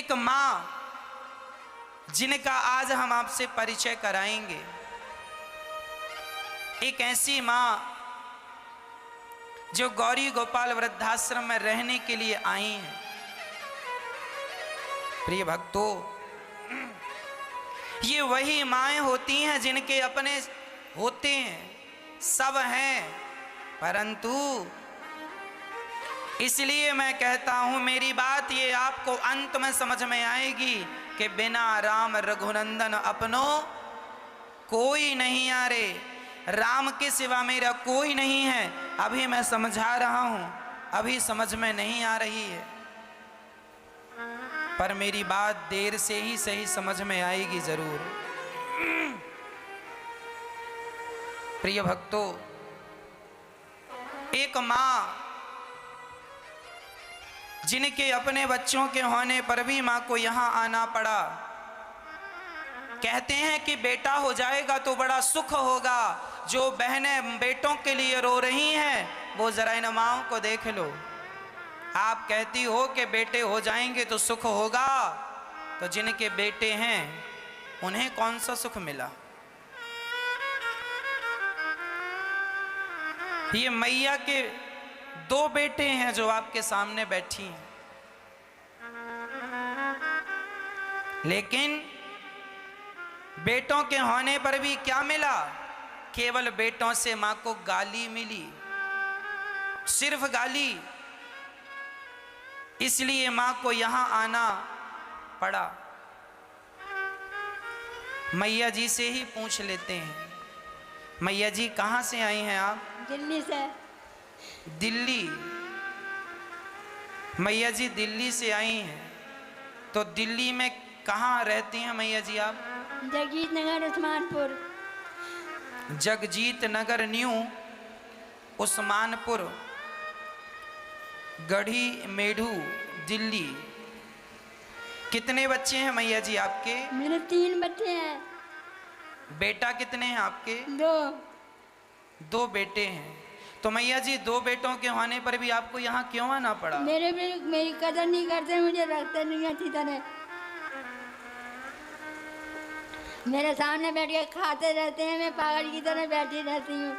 एक माँ जिनका आज हम आपसे परिचय कराएंगे, एक ऐसी माँ जो गौरी गोपाल वृद्धाश्रम में रहने के लिए आई हैं। प्रिय भक्तों, ये वही माएँ होती हैं जिनके अपने होते हैं, सब हैं, परंतु इसलिए मैं कहता हूं मेरी बात ये आपको अंत में समझ में आएगी कि बिना राम रघुनंदन अपनो कोई नहीं आ रे, राम के सिवा मेरा कोई नहीं है। अभी मैं समझा रहा हूं, अभी समझ में नहीं आ रही है, पर मेरी बात देर से ही सही समझ में आएगी जरूर। प्रिय भक्तों, एक माँ जिनके अपने बच्चों के होने पर भी माँ को यहाँ आना पड़ा, कहते हैं कि बेटा हो जाएगा तो बड़ा सुख होगा। जो बहनें बेटों के लिए रो रही हैं वो जरा इन माँओं को देख लो। आप कहती हो कि बेटे हो जाएंगे तो सुख होगा, तो जिनके बेटे हैं उन्हें कौन सा सुख मिला? ये मैया के दो बेटे हैं जो आपके सामने बैठी हैं, लेकिन बेटों के होने पर भी क्या मिला? केवल बेटों से मां को गाली मिली, सिर्फ गाली। इसलिए मां को यहां आना पड़ा। मैया जी से ही पूछ लेते हैं। मैया जी कहां से आई हैं आप? दिल्ली से। दिल्ली? मैया जी दिल्ली से आई हैं, तो दिल्ली में कहाँ रहती हैं मैया जी आप? जगजीत नगर उस्मानपुर। जगजीत नगर न्यू उस्मानपुर गढ़ी मेढ़ू दिल्ली। कितने बच्चे हैं मैया जी आपके? मेरे 3 बच्चे हैं। बेटा कितने हैं आपके? 2। 2 बेटे हैं। तो मैया जी 2 बेटों के होने पर भी आपको यहाँ क्यों आना पड़ा? मेरी कदर नहीं करते, मुझे रखते नहीं अच्छी तरह। मेरे सामने बैठ के खाते रहते हैं, मैं पागल की तरह बैठी रहती हूँ।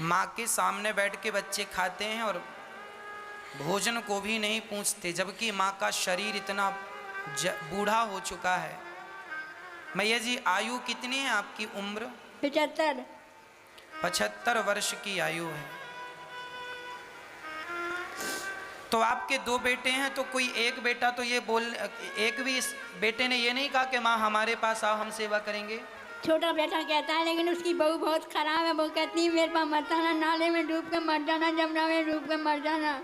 माँ के सामने बैठ के बच्चे खाते हैं और भोजन को भी नहीं पूछते, जबकि माँ का शरीर इतना बूढ़ा हो चुका है। मैया जी आयु कितनी है आपकी? उम्र 75 वर्ष की आयु है। तो आपके 2 बेटे हैं, तो कोई एक बेटा तो ये बोल, एक भी इस बेटे ने ये नहीं कहा कि माँ हमारे पास आओ हम सेवा करेंगे? छोटा बेटा कहता है, लेकिन उसकी बहू बहुत खराब है। वो कहती है मेरे पास मत जाना, नाले में डूब के मर जाना, जमुना में डूब के मर जाना।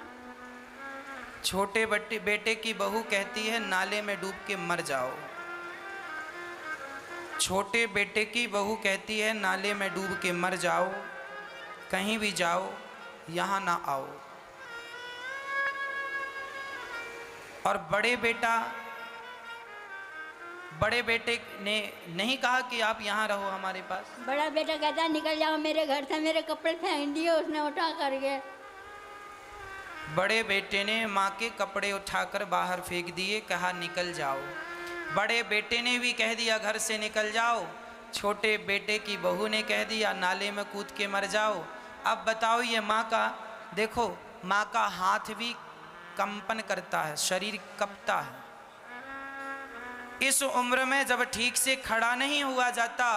छोटे बेटे की बहू कहती है नाले में डूब के मर जाओ। छोटे बेटे की बहू कहती है नाले में डूब के मर जाओ, कहीं भी जाओ यहाँ ना आओ। और बड़े बेटे ने नहीं कहा कि आप यहाँ रहो हमारे पास? बड़ा बेटा कहता है निकल जाओ मेरे घर से, मेरे कपड़े फेंक दिए उसने उठा करके। बड़े बेटे ने माँ के कपड़े उठाकर बाहर फेंक दिए, कहा निकल जाओ। बड़े बेटे ने भी कह दिया घर से निकल जाओ। छोटे बेटे की बहू ने कह दिया नाले में कूद के मर जाओ। अब बताओ, ये माँ का देखो, माँ का हाथ भी कंपन करता है, शरीर कपता है। इस उम्र में जब ठीक से खड़ा नहीं हुआ जाता,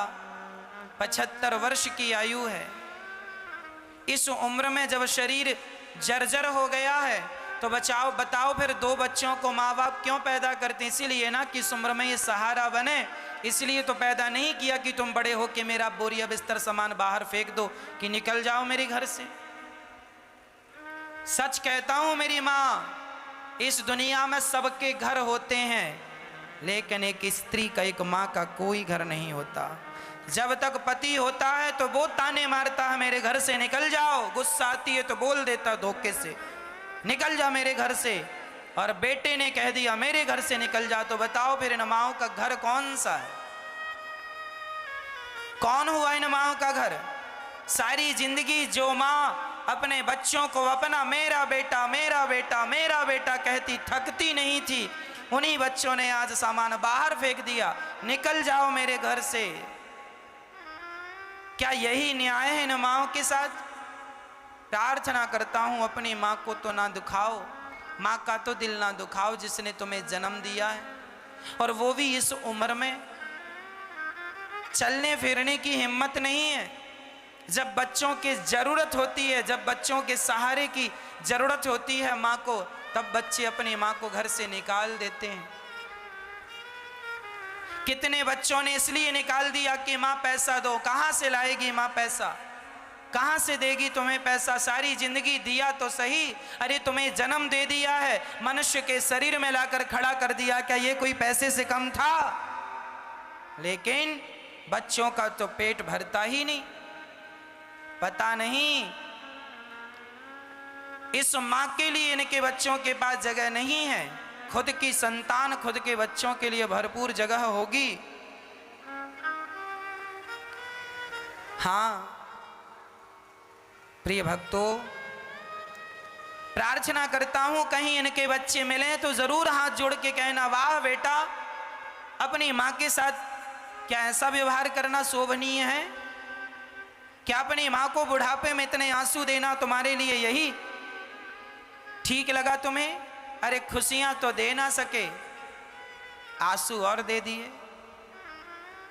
75 वर्ष की आयु है, इस उम्र में जब शरीर जर्जर हो गया है, तो बताओ फिर 2 बच्चों को माँ बाप क्यों पैदा करते? इसीलिए ना कि इस उम्र में ये सहारा बने। इसलिए तो पैदा नहीं किया कि तुम बड़े हो के मेरा बोरिया बिस्तर सामान बाहर फेंक दो कि निकल जाओ मेरे घर से। सच कहता हूं मेरी माँ, इस दुनिया में सबके घर होते हैं, लेकिन एक स्त्री का, एक माँ का कोई घर नहीं होता। जब तक पति होता है तो वो ताने मारता है मेरे घर से निकल जाओ, गुस्सा आती है तो बोल देता धोखे से निकल जा मेरे घर से, और बेटे ने कह दिया मेरे घर से निकल जा। तो बताओ फिर इन माओं का घर कौन सा है? कौन हुआ इन माओं का घर? सारी जिंदगी जो माँ अपने बच्चों को अपना मेरा बेटा मेरा बेटा मेरा बेटा कहती थकती नहीं थी। उन्हीं बच्चों ने आज सामान बाहर फेंक दिया, निकल जाओ मेरे घर से। क्या यही न्याय है इन माओ के साथ? प्रार्थना करता हूं अपनी माँ को तो ना दुखाओ, माँ का तो दिल ना दुखाओ जिसने तुम्हें जन्म दिया है, और वो भी इस उम्र में चलने फिरने की हिम्मत नहीं है। जब बच्चों की जरूरत होती है, जब बच्चों के सहारे की जरूरत होती है माँ को, तब बच्चे अपनी माँ को घर से निकाल देते हैं। कितने बच्चों ने इसलिए निकाल दिया कि माँ पैसा दो। कहाँ से लाएगी माँ पैसा? कहाँ से देगी तुम्हें पैसा? सारी जिंदगी दिया तो सही, अरे तुम्हें जन्म दे दिया है, मनुष्य के शरीर में लाकर खड़ा कर दिया, क्या ये कोई पैसे से कम था? लेकिन बच्चों का तो पेट भरता ही नहीं। पता नहीं इस माँ के लिए इनके बच्चों के पास जगह नहीं है। खुद की संतान खुद के बच्चों के लिए भरपूर जगह होगी। हाँ प्रिय भक्तों, प्रार्थना करता हूं कहीं इनके बच्चे मिले तो जरूर हाथ जोड़ के कहना, वाह बेटा, अपनी माँ के साथ क्या ऐसा व्यवहार करना शोभनीय है? क्या अपनी माँ को बुढ़ापे में इतने आंसू देना तुम्हारे लिए यही ठीक लगा तुम्हें? अरे खुशियां तो दे ना सके, आंसू और दे दिए।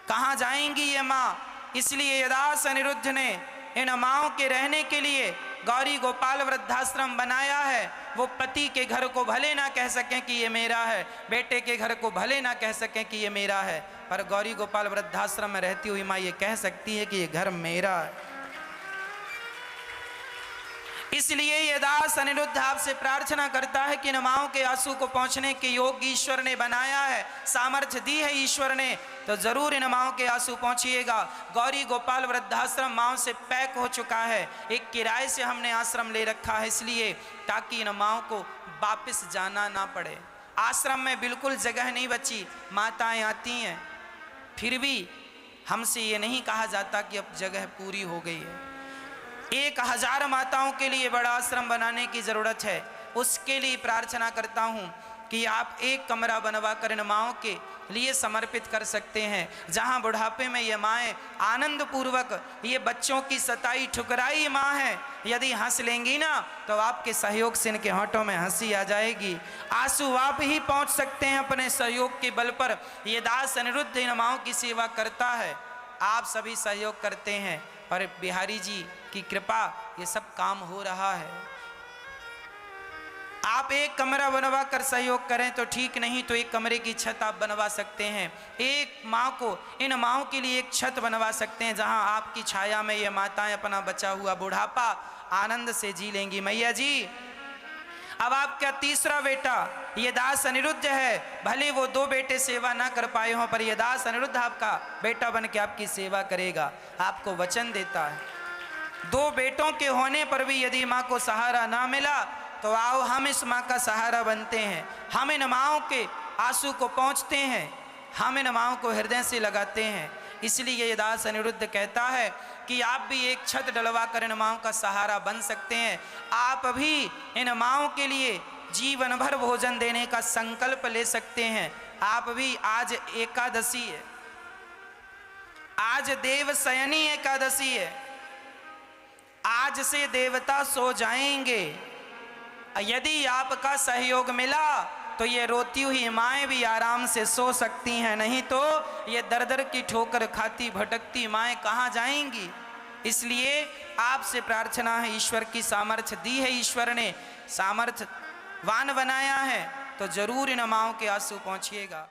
कहाँ जाएंगी ये माँ? इसलिए यदास अनिरुद्ध ने इन माँओं के रहने के लिए गौरी गोपाल वृद्धाश्रम बनाया है। वो पति के घर को भले ना कह सकें कि ये मेरा है, बेटे के घर को भले ना कह सकें कि ये मेरा है, पर गौरी गोपाल वृद्धाश्रम में रहती हुई माँ ये कह सकती है कि ये घर मेरा है। इसलिए ये दास अनिरुद्ध आपसे प्रार्थना करता है कि इन माँओं के आंसू को पहुंचने के योग ईश्वर ने बनाया है, सामर्थ्य दी है ईश्वर ने, तो जरूर इन माँओं के आंसू पहुंचिएगा। गौरी गोपाल वृद्धाश्रम माँओं से पैक हो चुका है। एक किराए से हमने आश्रम ले रखा है, इसलिए ताकि इन माँओं को वापस जाना ना पड़े। आश्रम में बिल्कुल जगह नहीं बची, माताएं आती हैं, फिर भी हमसे ये नहीं कहा जाता कि अब जगह पूरी हो गई है। 1000 माताओं के लिए बड़ा आश्रम बनाने की ज़रूरत है। उसके लिए प्रार्थना करता हूँ कि आप एक कमरा बनवा कर इन माँओं के लिए समर्पित कर सकते हैं, जहाँ बुढ़ापे में ये माएँ आनंद पूर्वक, ये बच्चों की सताई ठुकराई माँ है, यदि हंस लेंगी ना तो आपके सहयोग से इनके होठों में हंसी आ जाएगी। आंसू आप ही पहुँच सकते हैं अपने सहयोग के बल पर। ये दास अनिरुद्ध इन माँओं की सेवा करता है, आप सभी सहयोग करते हैं, और बिहारी जी की कृपा ये सब काम हो रहा है। आप एक कमरा बनवा कर सहयोग करें तो ठीक, नहीं तो एक कमरे की छत आप बनवा सकते हैं। एक माँ को, इन माँओं के लिए एक छत बनवा सकते हैं, जहां आपकी छाया में ये माताएं अपना बचा हुआ बुढ़ापा आनंद से जी लेंगी। मैया जी, अब आपका तीसरा बेटा ये दास अनिरुद्ध है, भले वो 2 बेटे सेवा ना कर पाए हों, पर ये दास अनिरुद्ध आपका बेटा बन के आपकी सेवा करेगा, आपको वचन देता है। 2 बेटों के होने पर भी यदि माँ को सहारा ना मिला तो आओ हम इस माँ का सहारा बनते हैं। हम इन माँओं के आंसू को पहुँचते हैं, हम इन माँओं को हृदय से लगाते हैं। इसलिए ये दास अनिरुद्ध कहता है कि आप भी एक छत डलवा कर इन माँओं का सहारा बन सकते हैं। आप भी इन माँओं के लिए जीवन भर भोजन देने का संकल्प ले सकते हैं। आप भी, आज एकादशी है, आज देवशयनी एकादशी है, आज से देवता सो जाएंगे। यदि आपका सहयोग मिला तो ये रोती हुई माएँ भी आराम से सो सकती हैं, नहीं तो ये दर दर की ठोकर खाती भटकती माएँ कहाँ जाएंगी। इसलिए आपसे प्रार्थना है, ईश्वर की सामर्थ्य दी है, ईश्वर ने सामर्थ्यवान बनाया है, तो जरूर इन माँओं के आंसू पहुँचिएगा।